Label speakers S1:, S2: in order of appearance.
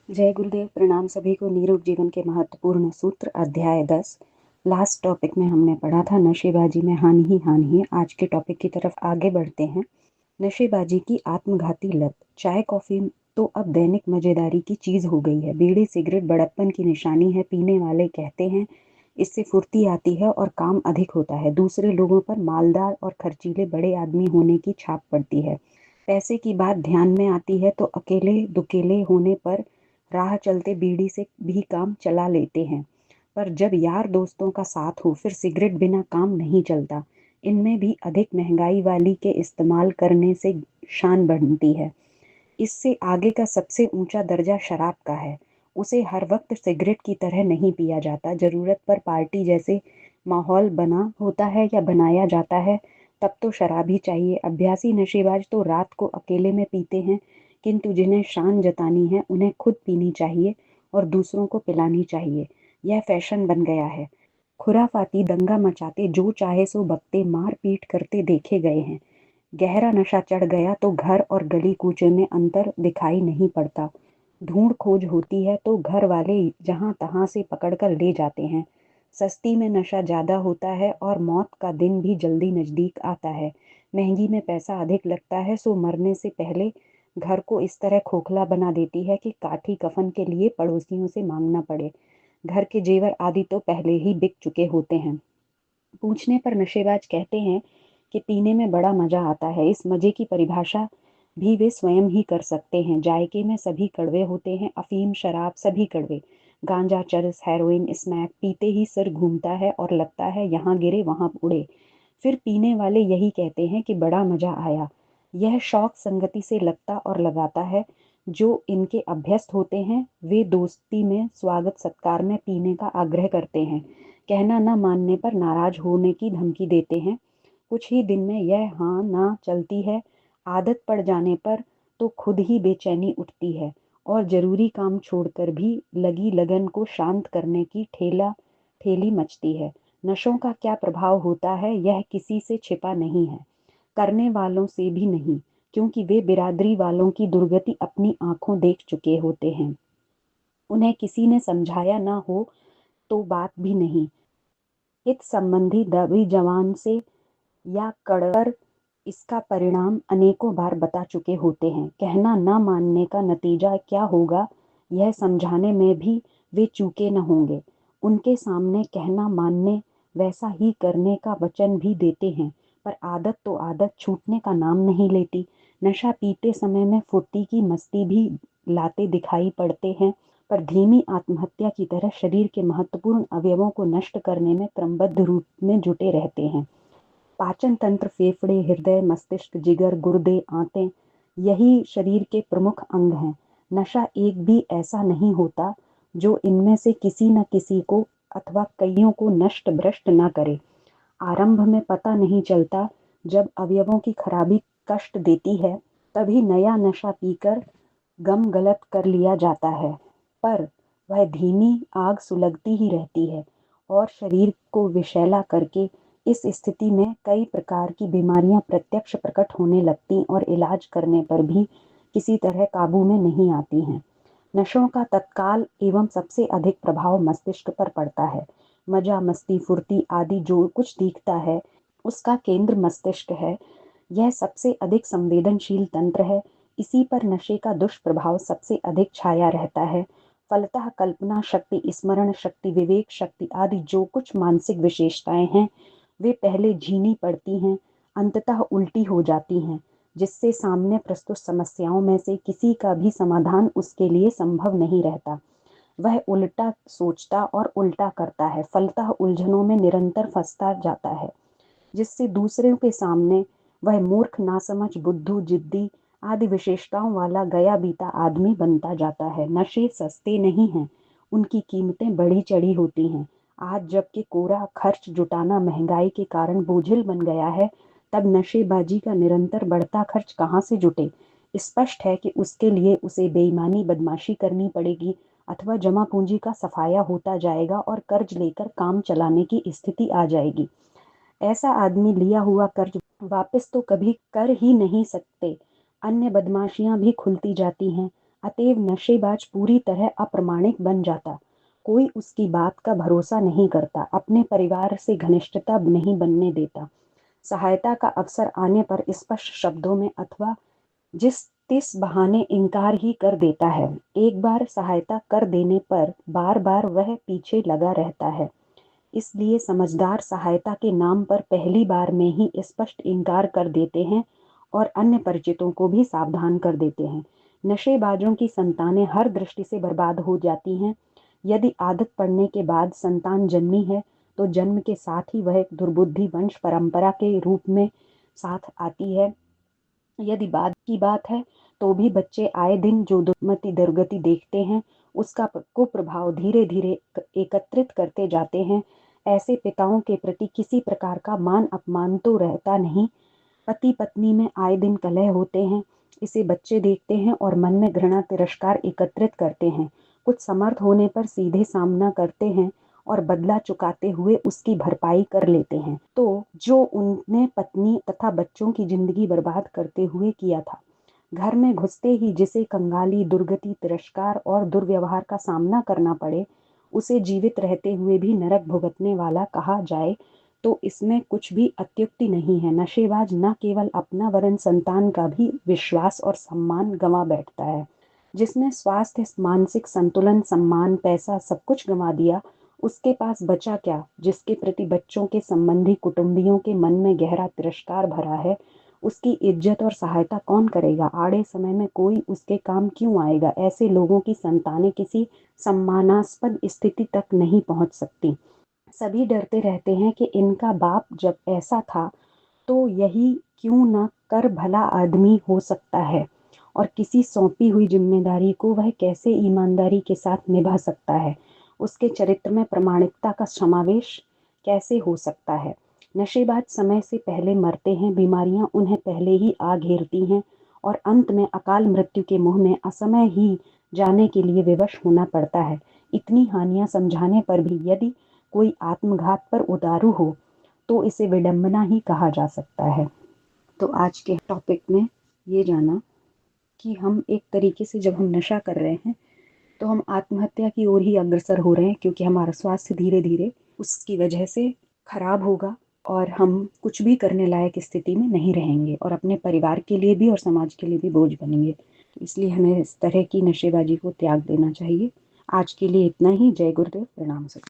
S1: जय गुरुदेव। प्रणाम सभी को। निरोग जीवन के महत्वपूर्ण सूत्र अध्याय 10। लास्ट टॉपिक में हमने पढ़ा था नशेबाजी में हानि ही हानि है। आज के टॉपिक की तरफ आगे बढ़ते हैं। नशेबाजी की आत्मघाती लत। चाय कॉफी तो अब दैनिक मजेदारी की चीज हो गई है। बीड़ी सिगरेट बड़प्पन की निशानी है। पीने वाले कहते हैं इससे फुर्ती आती है और काम अधिक होता है। दूसरे लोगों पर मालदार और खर्चीले बड़े आदमी होने की छाप पड़ती है। पैसे की बात ध्यान में आती है तो अकेले दुकेले होने पर राह चलते बीड़ी से भी काम चला लेते हैं। पर जब यार दोस्तों का साथ हो फिर सिगरेट बिना काम नहीं चलता। इनमें भी अधिक महंगाई वाली के इस्तेमाल करने से शान बढ़ती है। इससे आगे का सबसे ऊंचा दर्जा शराब का है। उसे हर वक्त सिगरेट की तरह नहीं पिया जाता। जरूरत पर पार्टी जैसे माहौल बना होता है या बनाया जाता है तब तो शराब ही चाहिए। अभ्यासी नशेबाज तो रात को अकेले में पीते हैं, किंतु जिन्हें शान जतानी है उन्हें खुद पीनी चाहिए और दूसरों को पिलानी चाहिए। यह फैशन बन गया है। खुराफाती दंगा मचाते जो चाहे सो बकते मार पीट करते देखे गए हैं। गहरा नशा चढ़ गया तो घर और गली कूचे में अंतर दिखाई नहीं पड़ता। ढूंढ खोज होती है तो घर वाले जहां तहां से पकड़कर ले जाते हैं। सस्ती में नशा ज्यादा होता है और मौत का दिन भी जल्दी नजदीक आता है। महंगी में पैसा अधिक लगता है, सो मरने से पहले घर को इस तरह खोखला बना देती है कि काठी कफन के लिए पड़ोसियों से मांगना पड़े। घर के जेवर आदि तो पहले ही बिक चुके होते हैं। पूछने पर नशेबाज कहते हैं कि पीने में बड़ा मजा आता है। इस मजे की परिभाषा भी वे स्वयं ही कर सकते हैं। जायके में सभी कड़वे होते हैं। अफीम शराब सभी कड़वे। गांजा चरस हेरोइन स्मैक पीते ही सिर घूमता है और लगता है यहाँ गिरे वहां उड़े। फिर पीने वाले यही कहते हैं कि बड़ा मजा आया। यह शौक संगति से लगता और लगाता है। जो इनके अभ्यस्त होते हैं वे दोस्ती में स्वागत सत्कार में पीने का आग्रह करते हैं। कहना न मानने पर नाराज होने की धमकी देते हैं। कुछ ही दिन में यह हाँ ना चलती है। आदत पड़ जाने पर तो खुद ही बेचैनी उठती है और जरूरी काम छोड़कर भी लगी लगन को शांत करने की ठेली मचती है। नशों का क्या प्रभाव होता है यह किसी से छिपा नहीं है, करने वालों से भी नहीं, क्योंकि वे बिरादरी वालों की दुर्गति अपनी आंखों देख चुके होते हैं। उन्हें किसी ने समझाया ना हो तो बात भी नहीं। हित संबंधी दबी जवान से या कड़कर इसका परिणाम अनेकों बार बता चुके होते हैं। कहना न मानने का नतीजा क्या होगा यह समझाने में भी वे चूके न होंगे। उनके सामने कहना मानने वैसा ही करने का वचन भी देते हैं, पर आदत तो आदत छूटने का नाम नहीं लेती। नशा पीते समय में फुर्ती की मस्ती भी लाते दिखाई पड़ते हैं, पर धीमी आत्महत्या की तरह शरीर के महत्वपूर्ण अवयवों को नष्ट करने में क्रमबद्ध रूप में जुटे रहते हैं। पाचन तंत्र, फेफड़े, हृदय, मस्तिष्क, जिगर, गुर्दे, आंतें यही शरीर के प्रमुख अंग हैं। नशा एक भी ऐसा नहीं होता जो इनमें से किसी न किसी को अथवा कईयों को नष्ट भ्रष्ट न करे। आरंभ में पता नहीं चलता। जब अवयवों की खराबी कष्ट देती है तभी नया नशा पीकर गम गलत कर लिया जाता है, पर वह धीमी आग सुलगती ही रहती है और शरीर को विषैला करके इस स्थिति में कई प्रकार की बीमारियां प्रत्यक्ष प्रकट होने लगती और इलाज करने पर भी किसी तरह काबू में नहीं आती हैं। नशों का तत्काल एवं सबसे अधिक प्रभाव मस्तिष्क पर पड़ता है। मजा मस्ती फुर्ती आदि जो कुछ दिखता है उसका केंद्र मस्तिष्क है। यह सबसे अधिक संवेदनशील तंत्र है। इसी पर नशे का दुष्प्रभाव सबसे अधिक छाया रहता है। फलतः कल्पना शक्ति, स्मरण शक्ति, विवेक शक्ति आदि जो कुछ मानसिक विशेषताएं हैं वे पहले झीनी पड़ती हैं, अंततः उल्टी हो जाती हैं, जिससे सामने प्रस्तुत समस्याओं में से किसी का भी समाधान उसके लिए संभव नहीं रहता। वह उल्टा सोचता और उल्टा करता है, फलतः उलझनों में निरंतर फंसता जाता है, जिससे दूसरों के सामने वह मूर्ख, नासमझ, बुद्धू, जिद्दी आदि विशेषताओं वाला गया बीता आदमी बनता जाता है। नशे सस्ते नहीं हैं, उनकी कीमतें बढ़ी चढ़ी होती हैं। आज जबकि कोरा खर्च जुटाना महंगाई के कारण बोझिल बन गया है, तब नशेबाजी का निरंतर बढ़ता खर्च कहाँ से जुटे। स्पष्ट है कि उसके लिए उसे बेईमानी बदमाशी करनी पड़ेगी अथवा जमा पूंजी का सफाया होता जाएगा और कर्ज लेकर काम चलाने की स्थिति आ जाएगी। ऐसा आदमी लिया हुआ कर्ज वापस तो कभी कर ही नहीं सकते। अन्य बदमाशियां भी खुलती जाती हैं। अतएव नशेबाज पूरी तरह अप्रामाणिक बन जाता। कोई उसकी बात का भरोसा नहीं करता, अपने परिवार से घनिष्ठता नहीं बनने देता। सहायता का अवसर आने पर स्पष्ट शब्दों में अथवा जिस तिस बहाने इनकार ही कर देता है। एक बार सहायता कर देने पर बार बार वह पीछे लगा रहता है। इसलिए समझदार सहायता के नाम पर पहली बार में ही स्पष्ट इनकार कर देते हैं और अन्य परिचितों को भी सावधान कर देते हैं। नशेबाजों की संतानें हर दृष्टि से बर्बाद हो जाती हैं। यदि आदत पड़ने के बाद संतान जन्मी है तो जन्म के साथ ही वह एक दुर्बुद्धि वंश परंपरा के रूप में साथ आती है। यदि बाद की बात है तो भी बच्चे आए दिन जो दुर्मति दुर्गति देखते हैं उसका कुप्रभाव धीरे धीरे एकत्रित करते जाते हैं। ऐसे पिताओं के प्रति किसी प्रकार का मान अपमान तो रहता नहीं। पति पत्नी में आए दिन कलह होते हैं। इसे बच्चे देखते हैं और मन में घृणा तिरस्कार एकत्रित करते हैं। कुछ समर्थ होने पर सीधे सामना करते हैं और बदला चुकाते हुए उसकी भरपाई कर लेते हैं। तो जो उनने पत्नी तथा बच्चों की जिंदगी बर्बाद करते हुए किया था, घर में घुसते ही जिसे कंगाली दुर्गति तिरस्कार और दुर्व्यवहार का सामना करना पड़े, उसे जीवित रहते हुए भी नरक भुगतने वाला कहा जाए तो इसमें कुछ भी अत्युक्ति नहीं है। नशेबाज न केवल अपना वरन संतान का भी विश्वास और सम्मान गंवा बैठता है। जिसने स्वास्थ्य मानसिक संतुलन सम्मान पैसा सब कुछ गंवा दिया, उसके पास बचा क्या? जिसके प्रति बच्चों के संबंधी कुटुंबियों के मन में गहरा तिरस्कार भरा है, उसकी इज्जत और सहायता कौन करेगा? आड़े समय में कोई उसके काम क्यों आएगा? ऐसे लोगों की संतानें किसी सम्मानास्पद स्थिति तक नहीं पहुंच सकती। सभी डरते रहते हैं कि इनका बाप जब ऐसा था तो यही क्यों न कर भला आदमी हो सकता है और किसी सौंपी हुई जिम्मेदारी को वह कैसे ईमानदारी के साथ निभा सकता है। उसके चरित्र में प्रामाणिकता का समावेश कैसे हो सकता है। नशेबाज समय से पहले मरते हैं, बीमारियां उन्हें पहले ही आ घेरती हैं और अंत में अकाल मृत्यु के मुंह में असमय ही जाने के लिए विवश होना पड़ता है। इतनी हानियां समझाने पर भी यदि कोई आत्मघात पर उतारू हो तो इसे विडंबना ही कहा जा सकता है। तो आज के टॉपिक में ये जाना कि हम एक तरीके से जब हम नशा कर रहे हैं तो हम आत्महत्या की ओर ही अग्रसर हो रहे हैं, क्योंकि हमारा स्वास्थ्य धीरे धीरे उसकी वजह से खराब होगा और हम कुछ भी करने लायक स्थिति में नहीं रहेंगे और अपने परिवार के लिए भी और समाज के लिए भी बोझ बनेंगे। तो इसलिए हमें इस तरह की नशेबाजी को त्याग देना चाहिए। आज के लिए इतना ही। जय गुरुदेव, प्रणाम सर।